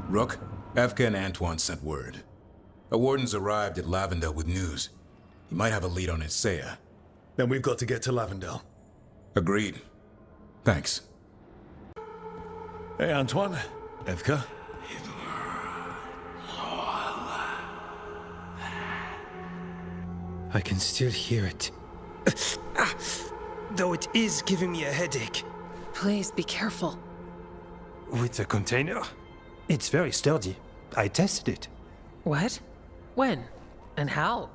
Rook, Evka and Antoine sent word. A warden's arrived at Lavendel with news. He might have a lead on Isaiah. Then we've got to get to Lavendel. Agreed. Thanks. Hey, Antoine. Evka. I can still hear it. Though it is giving me a headache. Please be careful. With the container? It's very sturdy. I tested it. What? When? And how?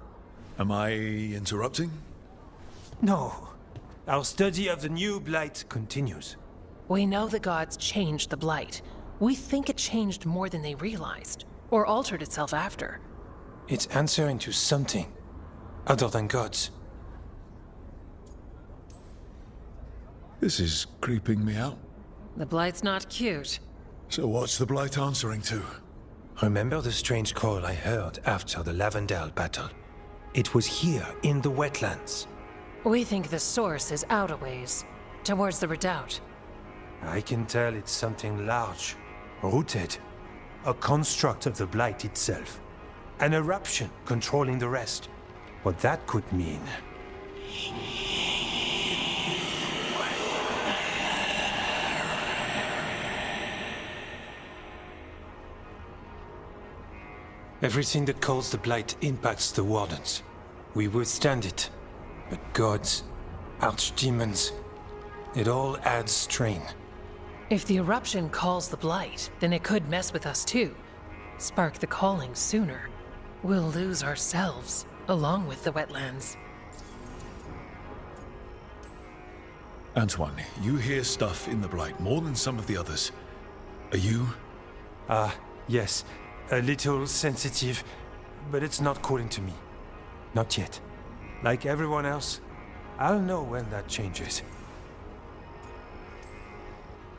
Am I interrupting? No. Our study of the new Blight continues. We know the gods changed the Blight. We think it changed more than they realized, or altered itself after. It's answering to something other than gods. This is creeping me out. The Blight's not cute. So what's the Blight answering to? Remember the strange call I heard after the Lavendel battle? It was here in the wetlands. We think the source is out a ways, towards the redoubt. I can tell it's something large, rooted. A construct of the Blight itself. An eruption controlling the rest. What that could mean. Everything that calls the Blight impacts the Wardens. We withstand it. But gods, archdemons, it all adds strain. If the eruption calls the Blight, then it could mess with us too. Spark the calling sooner. We'll lose ourselves, along with the wetlands. Antoine, you hear stuff in the Blight more than some of the others. Are you? Yes. A little sensitive, but it's not calling to me. Not yet. Like everyone else, I'll know when that changes.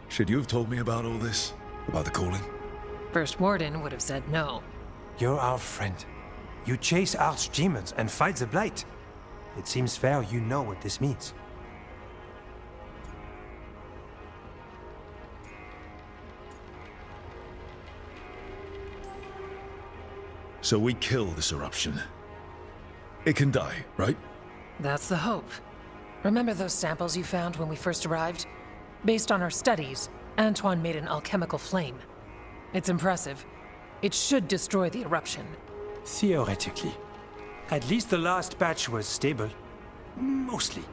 Should you have told me about all this? About the calling? First Warden would have said no. You're our friend. You chase archdemons and fight the Blight. It seems fair you know what this means. So we kill this eruption. It can die, right? That's the hope. Remember those samples you found when we first arrived? Based on our studies, Antoine made an alchemical flame. It's impressive. It should destroy the eruption. Theoretically. At least the last batch was stable. Mostly.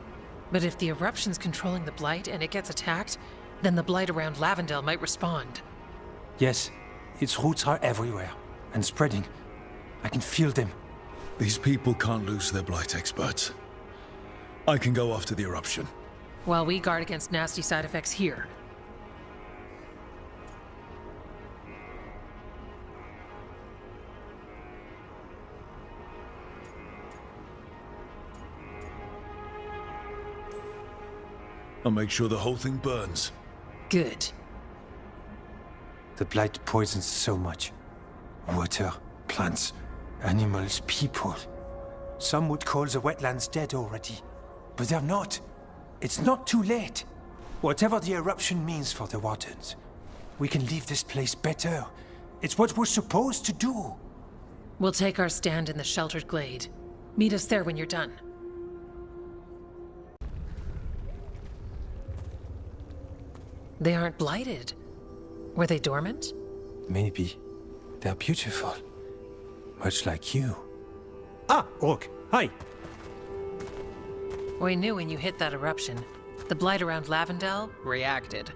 But if the eruption's controlling the Blight and it gets attacked, then the Blight around Lavendel might respond. Yes, its roots are everywhere, and spreading. I can feel them. These people can't lose their Blight experts. I can go after the eruption. While we guard against nasty side effects here. I'll make sure the whole thing burns. Good. The Blight poisons so much. Water, plants, animals, people. Some would call the wetlands dead already. But they're not. It's not too late. Whatever the eruption means for the Wardens, we can leave this place better. It's what we're supposed to do. We'll take our stand in the sheltered glade. Meet us there when you're done. They aren't blighted. Were they dormant? Maybe. They're beautiful. Much like you. Ah, Rook. Hi. We knew when you hit that eruption. The Blight around Lavendel reacted.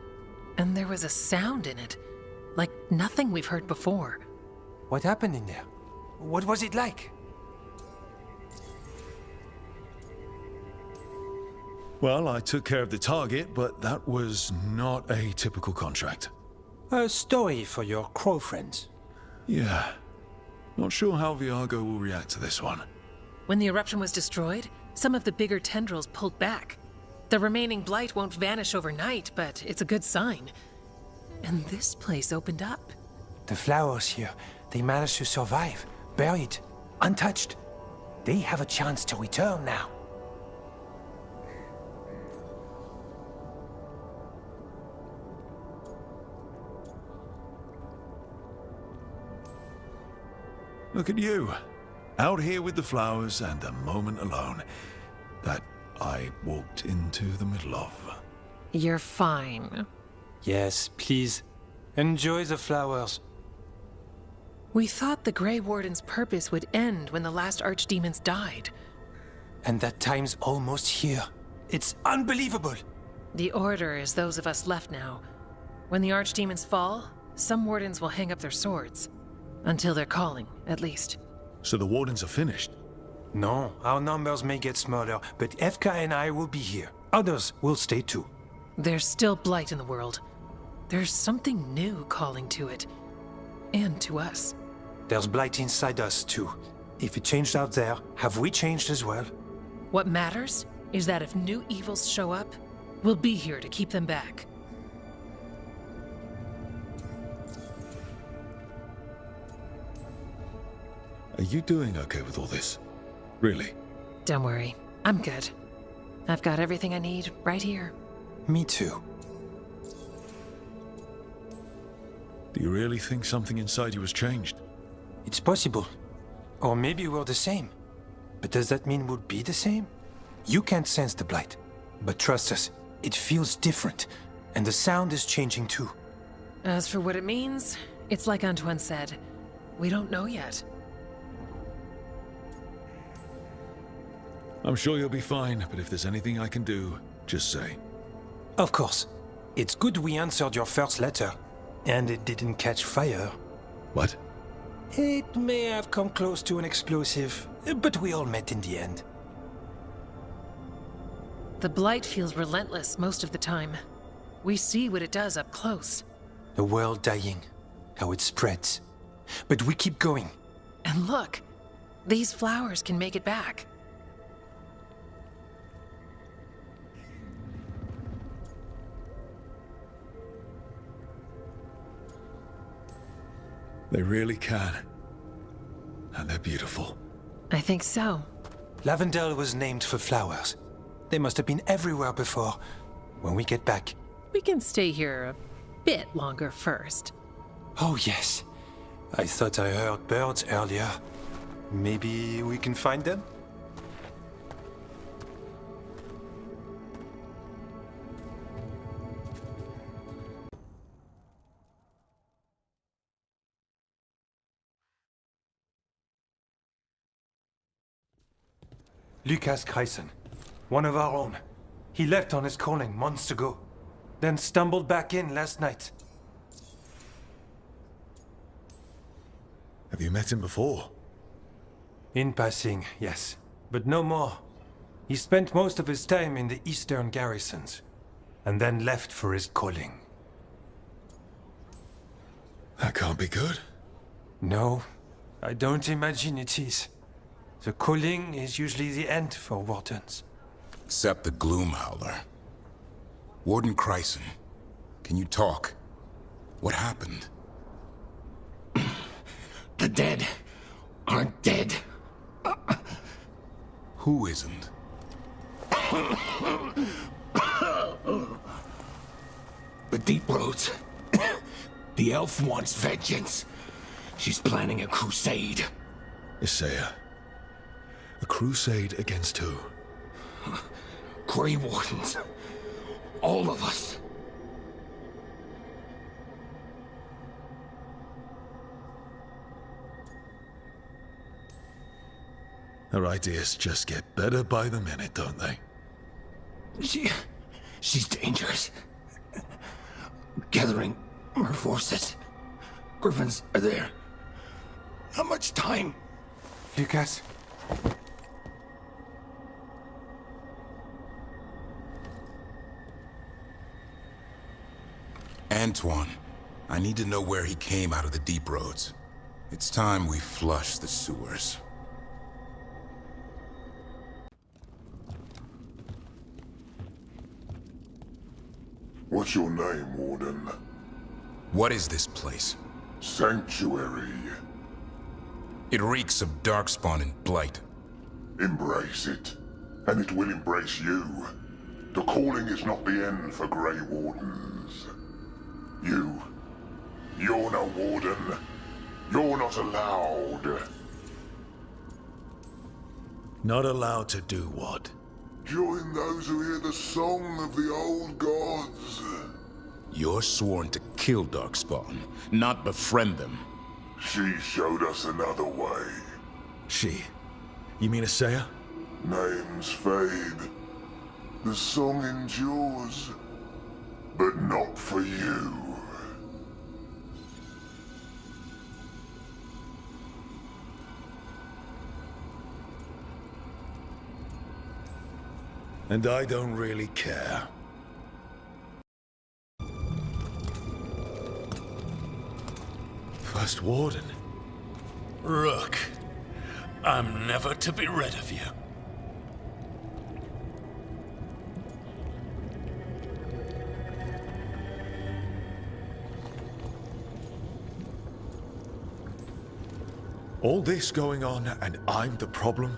And there was a sound in it. Like nothing we've heard before. What happened in there? What was it like? Well, I took care of the target, but that was not a typical contract. A story for your crow friends. Yeah. Not sure how Viago will react to this one. When the eruption was destroyed, some of the bigger tendrils pulled back. The remaining Blight won't vanish overnight, but it's a good sign. And this place opened up. The flowers here, they managed to survive, buried, untouched. They have a chance to return now. Look at you. Out here with the flowers and a moment alone. That I walked into the middle of. You're fine. Yes, please. Enjoy the flowers. We thought the Grey Warden's purpose would end when the last archdemons died. And that time's almost here. It's unbelievable. The Order is those of us left now. When the archdemons fall, some wardens will hang up their swords. Until they're calling, at least. So the Wardens are finished. No, our numbers may get smaller, but Evka and I will be here. Others will stay too. There's still blight in the world. There's something new calling to it. And to us. There's blight inside us too. If it changed out there, have we changed as well? What matters is that if new evils show up, we'll be here to keep them back. Are you doing okay with all this? Really? Don't worry, I'm good. I've got everything I need right here. Me too. Do you really think something inside you has changed? It's possible. Or maybe we're the same. But does that mean we'll be the same? You can't sense the blight. But trust us, it feels different. And the sound is changing too. As for what it means, it's like Antoine said. We don't know yet. I'm sure you'll be fine, but if there's anything I can do, just say. Of course. It's good we answered your first letter. And it didn't catch fire. What? It may have come close to an explosive, but we all met in the end. The blight feels relentless most of the time. We see what it does up close. The world dying, how it spreads. But we keep going. And look, these flowers can make it back. They really can. And they're beautiful. I think so. Lavendel was named for flowers. They must have been everywhere before. When we get back. We can stay here a bit longer first. Oh yes. I thought I heard birds earlier. Maybe we can find them? Lucas Chryson, one of our own. He left on his calling months ago, then stumbled back in last night. Have you met him before? In passing, yes, but no more. He spent most of his time in the eastern garrisons, and then left for his calling. That can't be good. No, I don't imagine it is. The calling is usually the end for wardens. Except the Gloomhowler. Warden Chryson, can you talk? What happened? The dead aren't dead. Who isn't? The Deep Roads. The elf wants vengeance. She's planning a crusade. Isaiah. A crusade against who? Grey Wardens. All of us. Her ideas just get better by the minute, don't they? She's dangerous. Gathering her forces. Griffins are there. How much time? Lucas? Antoine, I need to know where he came out of the Deep Roads. It's time we flush the sewers. What's your name, Warden? What is this place? Sanctuary. It reeks of Darkspawn and Blight. Embrace it, and it will embrace you. The calling is not the end for Grey Wardens. You're no warden. You're not allowed. Not allowed to do what? Join those who hear the song of the old gods. You're sworn to kill Darkspawn, not befriend them. She showed us another way. She? You mean Asaya? Name's Fade. The song endures, but not for you. And I don't really care. First Warden. Rook, I'm never to be rid of you. All this going on, and I'm the problem?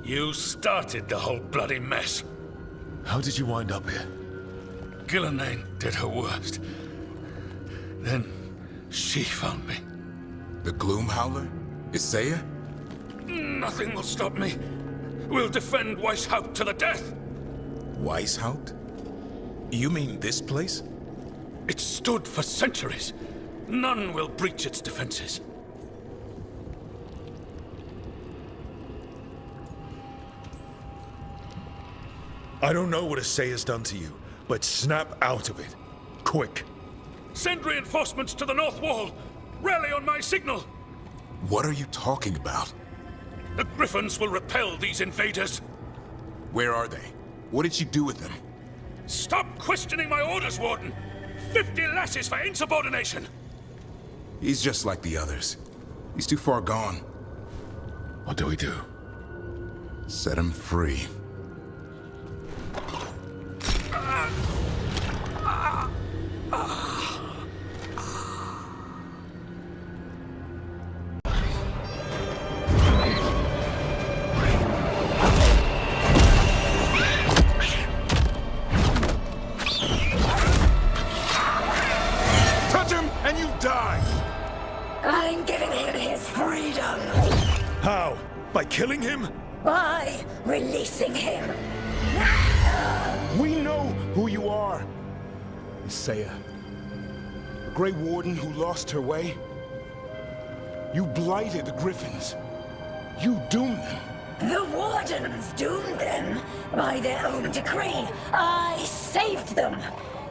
You started the whole bloody mess. How did you wind up here? Gillenane did her worst. Then she found me. The Gloom Howler? Isaiah? Nothing will stop me. We'll defend Weishaupt to the death. Weishaupt? You mean this place? It stood for centuries. None will breach its defenses. I don't know what Asaya's done to you, but snap out of it. Quick. Send reinforcements to the North Wall. Rally on my signal. What are you talking about? The Griffins will repel these invaders. Where are they? What did she do with them? Stop questioning my orders, Warden. 50 lashes for insubordination. He's just like the others. He's too far gone. What do we do? Set him free. Touch him and you die! I'm giving him his freedom How? By killing him? by releasing him. We know who you are. Isaiah. The Grey Warden who lost her way. You blighted the Griffins. You doomed them. The Wardens doomed them by their own decree. I saved them.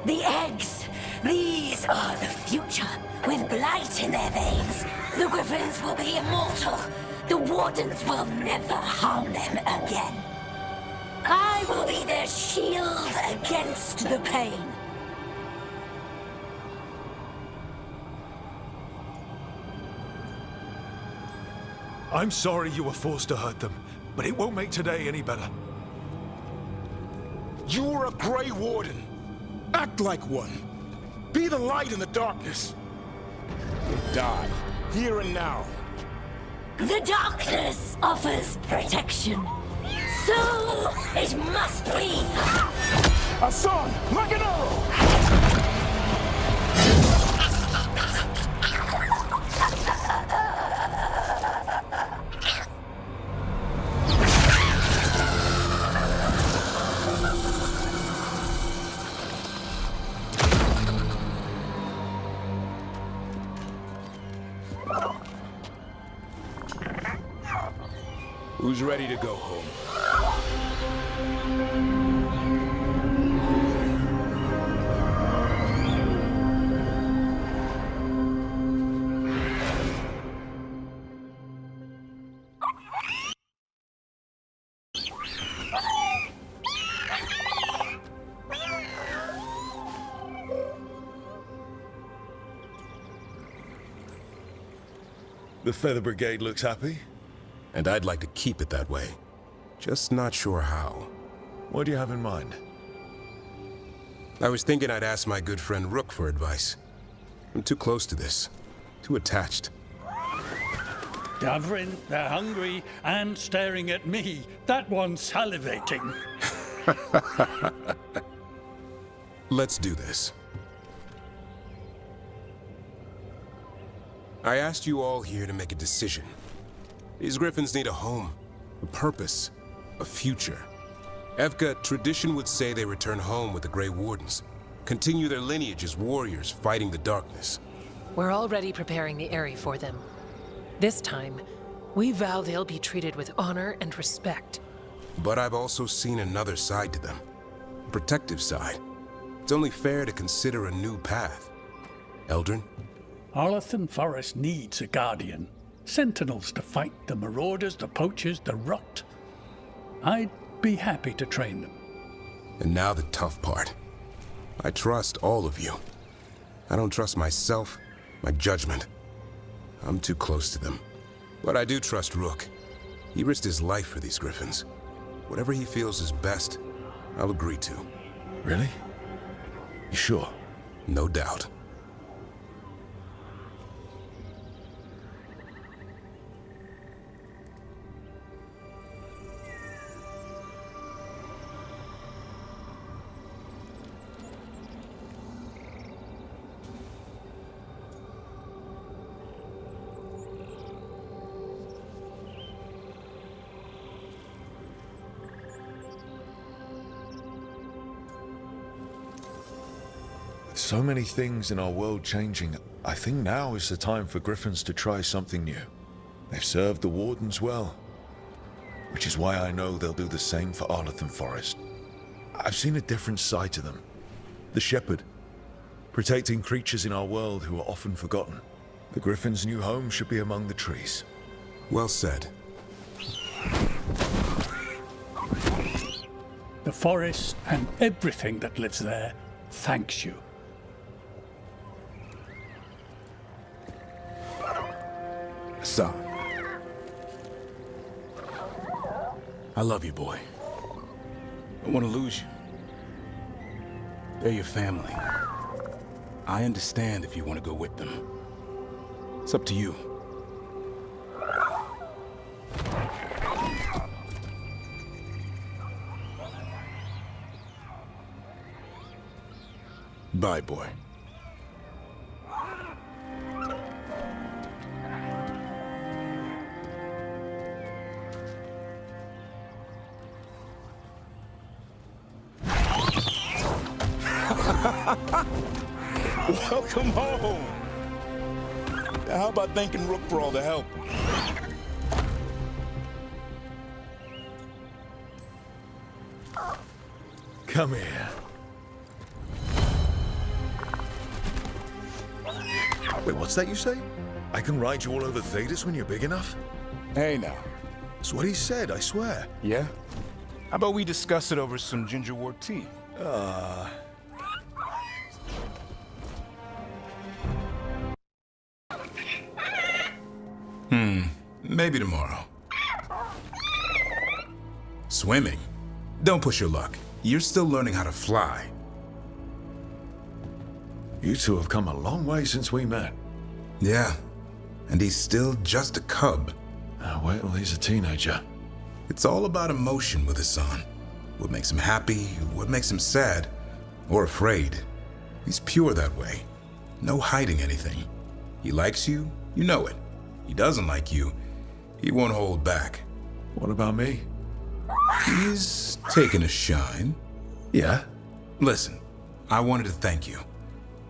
The eggs. These are the future. With blight in their veins, the Griffins will be immortal. The Wardens will never harm them again. I will be their shield against the pain. I'm sorry you were forced to hurt them, but it won't make today any better. You're a Grey Warden. Act like one. Be the light in the darkness. You'll die, here and now. The darkness offers protection. So it must be. Hassan, like an arrow! Who's ready to go home? The Feather Brigade looks happy. And I'd like to keep it that way. Just not sure how. What do you have in mind? I was thinking I'd ask my good friend Rook for advice. I'm too close to this. Too attached. Davrin, they're hungry and staring at me. That one's salivating. Let's do this. I asked you all here to make a decision. These Griffins need a home. a purpose, a future. Evka, tradition would say they return home with the Grey Wardens, continue their lineage as warriors fighting the darkness. We're already preparing the Eyrie for them. This time, we vow they'll be treated with honor and respect. But I've also seen another side to them. A protective side. It's only fair to consider a new path. Eldrin? Arlathan Forest needs a guardian. Sentinels to fight the marauders, the poachers, the rot. I'd be happy to train them. And now the tough part. I trust all of you. I don't trust myself, my judgment. I'm too close to them. But I do trust Rook. He risked his life for these Griffins. Whatever he feels is best, I'll agree to. Really? You sure? No doubt. So many things in our world changing. I think now is the time for Griffins to try something new. They've served the Wardens well, which is why I know they'll do the same for Arlathan Forest. I've seen a different side to them. The Shepherd, protecting creatures in our world who are often forgotten. The Griffin's new home should be among the trees. Well said. The forest and everything that lives there thanks you. Son. I love you, boy. I don't want to lose you. They're your family. I understand if you want to go with them. It's up to you. Bye, boy. Welcome home. Now, how about thanking Rook for all the help? Come here. Wait, what's that you say? I can ride you all over Thedas when you're big enough? Hey, now. That's what he said, I swear. Yeah? How about we discuss it over some ginger wort tea? Maybe tomorrow. Swimming? Don't push your luck. You're still learning how to fly. You two have come a long way since we met. Yeah, and he's still just a cub. Wait till he's a teenager. It's all about emotion with Hassan. What makes him happy, what makes him sad, or afraid. He's pure that way. No hiding anything. He likes you, you know it. He doesn't like you, he won't hold back. What about me? He's taken a shine. Yeah? Listen, I wanted to thank you.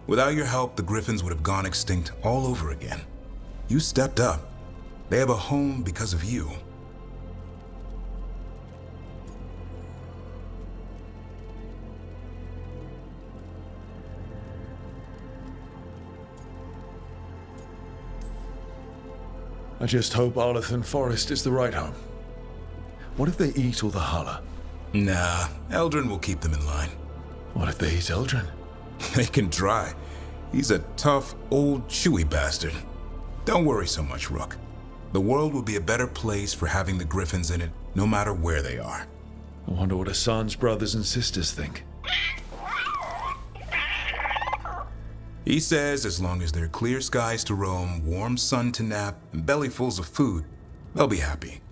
Without your help, the Griffins would have gone extinct all over again. You stepped up. They have a home because of you. I just hope Arlathan Forest is the right home. What if they eat all the Hala? Nah, Eldrin will keep them in line. What if they eat Eldrin? They can try. He's a tough, old, chewy bastard. Don't worry so much, Rook. The world will be a better place for having the Griffins in it, no matter where they are. I wonder what Hassan's brothers and sisters think. He says as long as there are clear skies to roam, warm sun to nap, and bellyfuls of food, they'll be happy.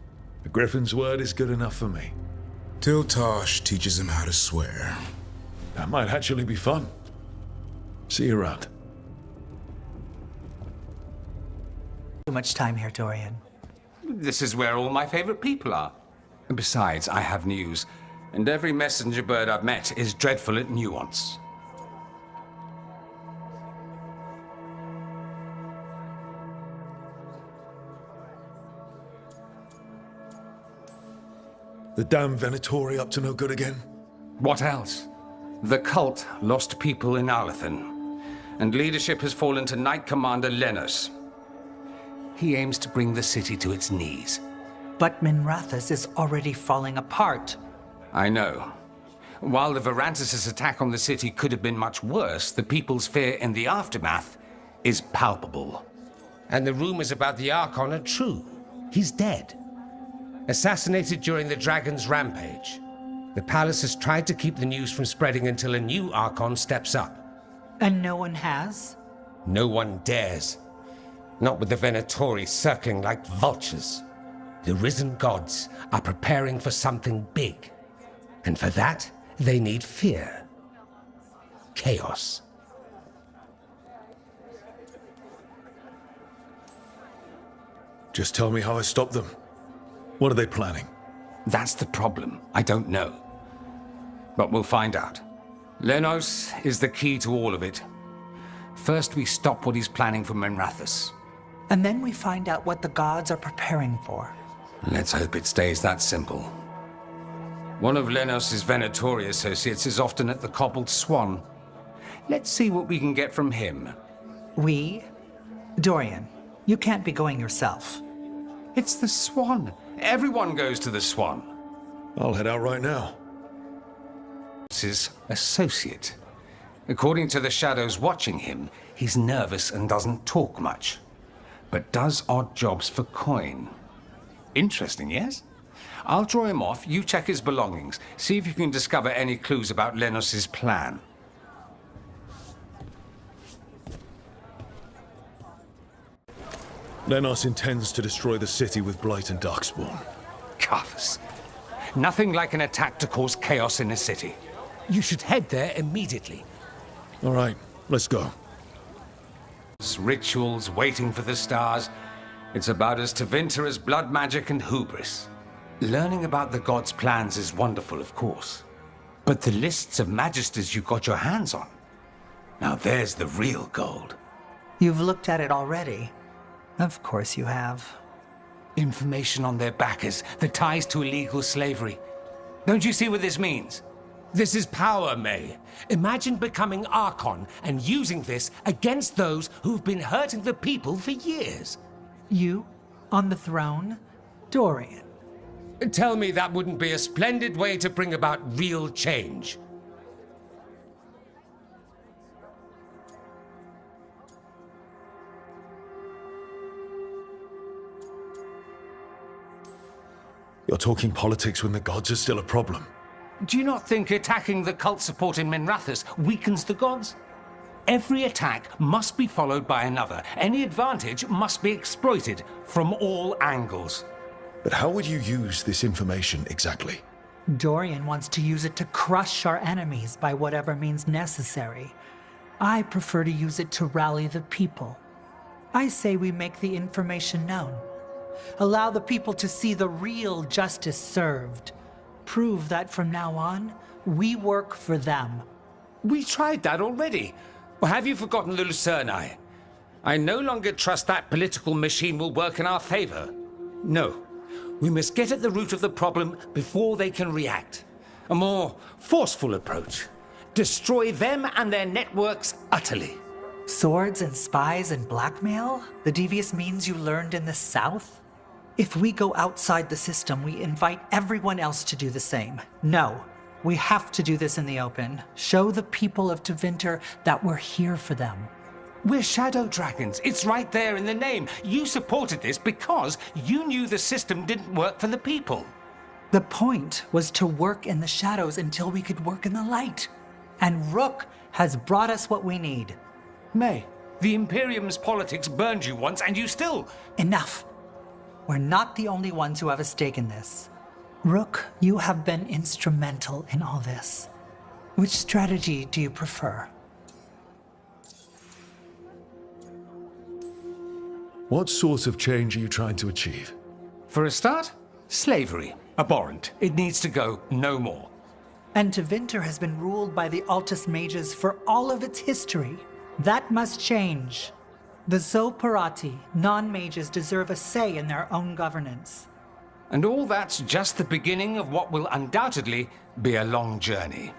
The Griffin's word is good enough for me. Till Tosh teaches him how to swear. That might actually be fun. See you around. Too much time here, Dorian. This is where all my favorite people are. Besides, I have news, and every messenger bird I've met is dreadful at nuance. The damn Venatori up to no good again? What else? The cult lost people in Arlathan, and leadership has fallen to Knight Commander Lenos. He aims to bring the city to its knees. But Minrathous is already falling apart. I know. While the Varantis' attack on the city could have been much worse, the people's fear in the aftermath is palpable. And the rumors about the Archon are true. He's dead. Assassinated during the Dragon's rampage. The palace has tried to keep the news from spreading until a new Archon steps up. And no one has? No one dares. Not with the Venatori circling like vultures. The risen gods are preparing for something big. And for that, they need fear. Chaos. Just tell me how I stop them. What are they planning? That's the problem. I don't know. But we'll find out. Lenos is the key to all of it. First, we stop what he's planning for Minrathous. And then we find out what the gods are preparing for. Let's hope it stays that simple. One of Lenos' Venatori associates is often at the Cobbled Swan. Let's see what we can get from him. We? Dorian, you can't be going yourself. It's the Swan. Everyone goes to the Swan. I'll head out right now. His associate. According to the shadows watching him, he's nervous and doesn't talk much, but does odd jobs for coin. Interesting, yes? I'll draw him off, you check his belongings, see if you can discover any clues about Lenos' plan. Lenos intends to destroy the city with Blight and Darkspawn. Carthus. Nothing like an attack to cause chaos in a city. You should head there immediately. All right, let's go. Rituals, waiting for the stars. It's about as Tevinter as blood magic and hubris. Learning about the gods' plans is wonderful, of course. But the lists of magisters you got your hands on. Now there's the real gold. You've looked at it already. Of course you have. Information on their backers, the ties to illegal slavery. Don't you see what this means? This is power, May. Imagine becoming Archon and using this against those who've been hurting the people for years. You? On the throne? Dorian. Tell me that wouldn't be a splendid way to bring about real change. You're talking politics when the gods are still a problem. Do you not think attacking the cult support in Minrathous weakens the gods? Every attack must be followed by another. Any advantage must be exploited from all angles. But how would you use this information exactly? Dorian wants to use it to crush our enemies by whatever means necessary. I prefer to use it to rally the people. I say we make the information known. Allow the people to see the real justice served. Prove that from now on, we work for them. We tried that already. Or have you forgotten the Lucerni? I no longer trust that political machine will work in our favor. No. We must get at the root of the problem before they can react. A more forceful approach. Destroy them and their networks utterly. Swords and spies and blackmail? The devious means you learned in the South? If we go outside the system, we invite everyone else to do the same. No, we have to do this in the open. Show the people of Tevinter that we're here for them. We're shadow dragons. It's right there in the name. You supported this because you knew the system didn't work for the people. The point was to work in the shadows until we could work in the light. And Rook has brought us what we need. May, the Imperium's politics burned you once and you still... Enough. We're not the only ones who have a stake in this. Rook, you have been instrumental in all this. Which strategy do you prefer? What sort of change are you trying to achieve? For a start, slavery. Abhorrent. It needs to go, no more. And Tevinter has been ruled by the Altus Mages for all of its history. That must change. The Zoparati, non-mages, deserve a say in their own governance. And all that's just the beginning of what will undoubtedly be a long journey.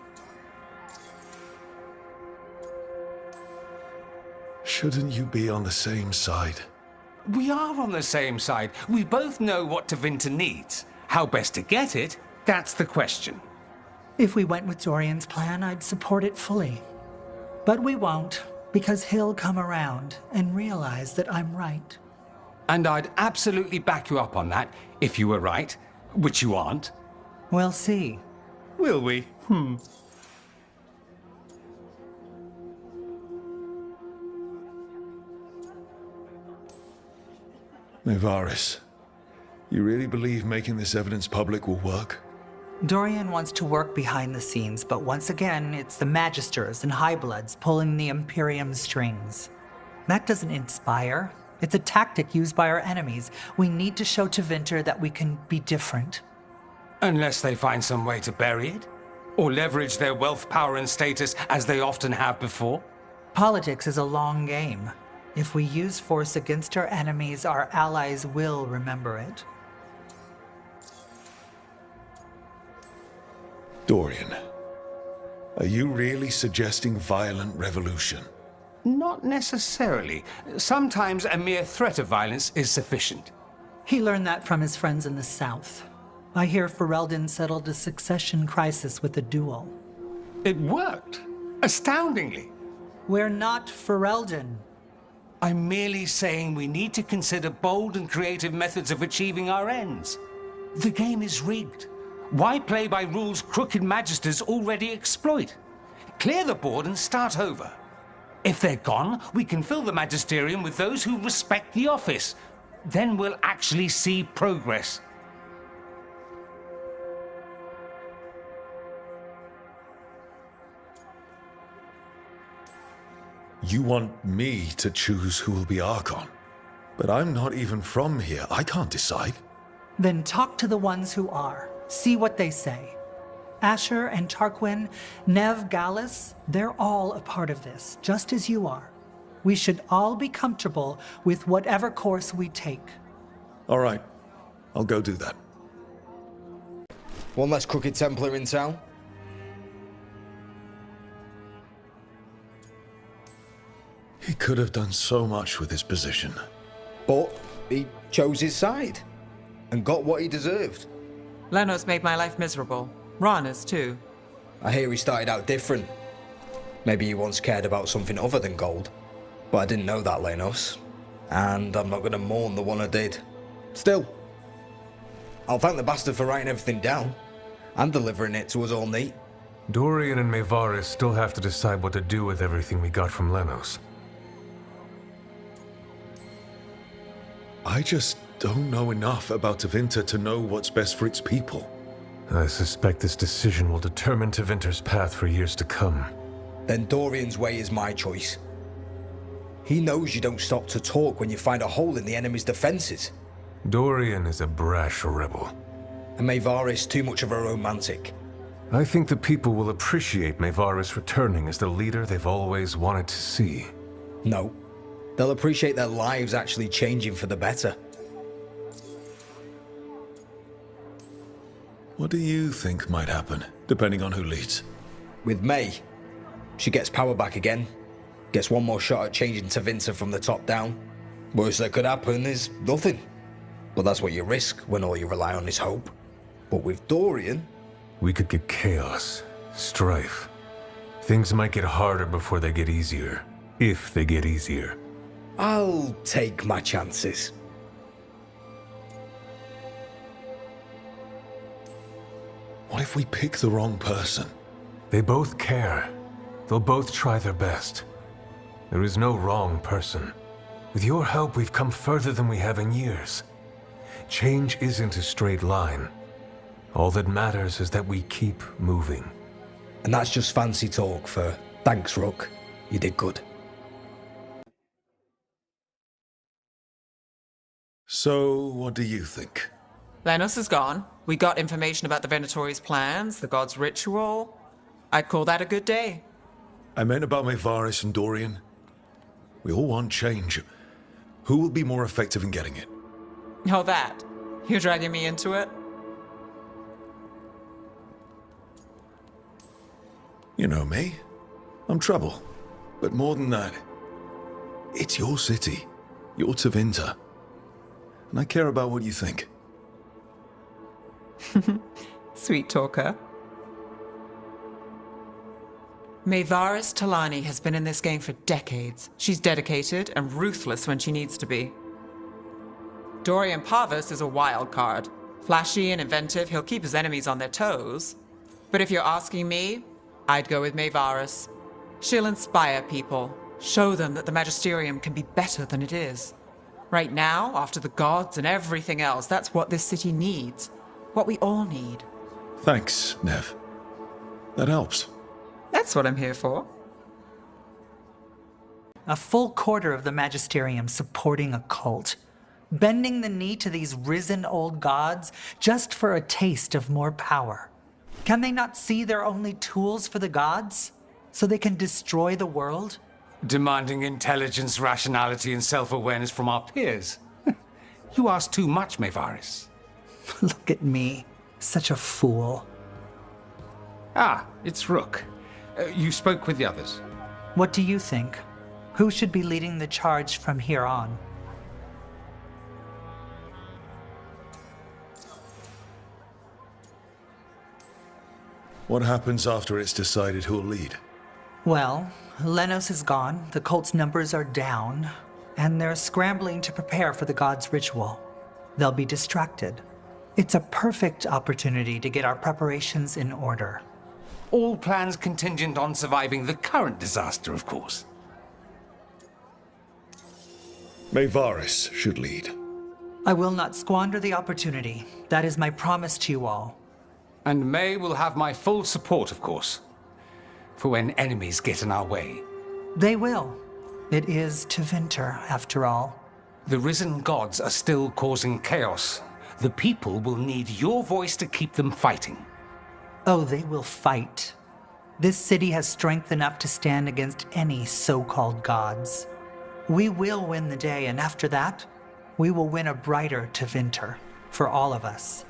Shouldn't you be on the same side? We are on the same side. We both know what Tevinter needs. How best to get it, that's the question. If we went with Dorian's plan, I'd support it fully. But we won't, because he'll come around and realize that I'm right. And I'd absolutely back you up on that, if you were right, which you aren't. We'll see. Will we? Mevaris, you really believe making this evidence public will work? Dorian wants to work behind the scenes, but once again, it's the Magisters and Highbloods pulling the Imperium's strings. That doesn't inspire. It's a tactic used by our enemies. We need to show Tevinter that we can be different. Unless they find some way to bury it? Or leverage their wealth, power, and status as they often have before? Politics is a long game. If we use force against our enemies, our allies will remember it. Dorian, are you really suggesting violent revolution? Not necessarily. Sometimes a mere threat of violence is sufficient. He learned that from his friends in the south. I hear Ferelden settled a succession crisis with a duel. It worked. Astoundingly. We're not Ferelden. I'm merely saying we need to consider bold and creative methods of achieving our ends. The game is rigged. Why play by rules crooked magisters already exploit? Clear the board and start over. If they're gone, we can fill the magisterium with those who respect the office. Then we'll actually see progress. You want me to choose who will be Archon? But I'm not even from here. I can't decide. Then talk to the ones who are. See what they say. Asher and Tarquin, Nev Gallus, they're all a part of this, just as you are. We should all be comfortable with whatever course we take. All right. I'll go do that. One less crooked Templar in town? He could have done so much with his position. But he chose his side and got what he deserved. Lenos made my life miserable. Rana's too. I hear he started out different. Maybe he once cared about something other than gold. But I didn't know that, Lenos. And I'm not going to mourn the one I did. Still, I'll thank the bastard for writing everything down and delivering it to us all neat. Dorian and Mevaris still have to decide what to do with everything we got from Lenos. I just don't know enough about Tevinter to know what's best for its people. I suspect this decision will determine Tevinter's path for years to come. Then Dorian's way is my choice. He knows you don't stop to talk when you find a hole in the enemy's defenses. Dorian is a brash rebel. And Mevaris too much of a romantic. I think the people will appreciate Mevaris returning as the leader they've always wanted to see. No. They'll appreciate their lives actually changing for the better. What do you think might happen, depending on who leads? With May, she gets power back again. Gets one more shot at changing Tevinter from the top down. Worst that could happen is nothing. But that's what you risk when all you rely on is hope. But with Dorian... We could get chaos, strife. Things might get harder before they get easier. If they get easier. I'll take my chances. What if we pick the wrong person? They both care. They'll both try their best. There is no wrong person. With your help, we've come further than we have in years. Change isn't a straight line. All that matters is that we keep moving. And that's just fancy talk for thanks, Rook. You did good. So, what do you think? Lenos is gone. We got information about the Venatori's plans, the god's ritual. I'd call that a good day. I meant about Maevaris and Dorian. We all want change. Who will be more effective in getting it? Oh, that. You're dragging me into it? You know me. I'm trouble. But more than that, it's your city, your Tevinter. And I care about what you think. Sweet talker. Maevaris Talani has been in this game for decades. She's dedicated and ruthless when she needs to be. Dorian Parvis is a wild card. Flashy and inventive, he'll keep his enemies on their toes. But if you're asking me, I'd go with Maevaris. She'll inspire people, show them that the Magisterium can be better than it is. Right now, after the gods and everything else, that's what this city needs. What we all need. Thanks, Nev. That helps. That's what I'm here for. A full quarter of the Magisterium supporting a cult. Bending the knee to these risen old gods just for a taste of more power. Can they not see they're only tools for the gods? So they can destroy the world? Demanding intelligence, rationality, and self-awareness from our peers. You ask too much, Maevaris. Look at me. Such a fool. Ah, it's Rook. You spoke with the others. What do you think? Who should be leading the charge from here on? What happens after it's decided who'll lead? Well, Lenos is gone, the cult's numbers are down, and they're scrambling to prepare for the god's ritual. They'll be distracted. It's a perfect opportunity to get our preparations in order. All plans contingent on surviving the current disaster, of course. Maevaris should lead. I will not squander the opportunity. That is my promise to you all. And May will have my full support, of course. For when enemies get in our way. They will. It is Tevinter, after all. The risen gods are still causing chaos. The people will need your voice to keep them fighting. Oh, they will fight. This city has strength enough to stand against any so-called gods. We will win the day, and after that, we will win a brighter Tevinter for all of us.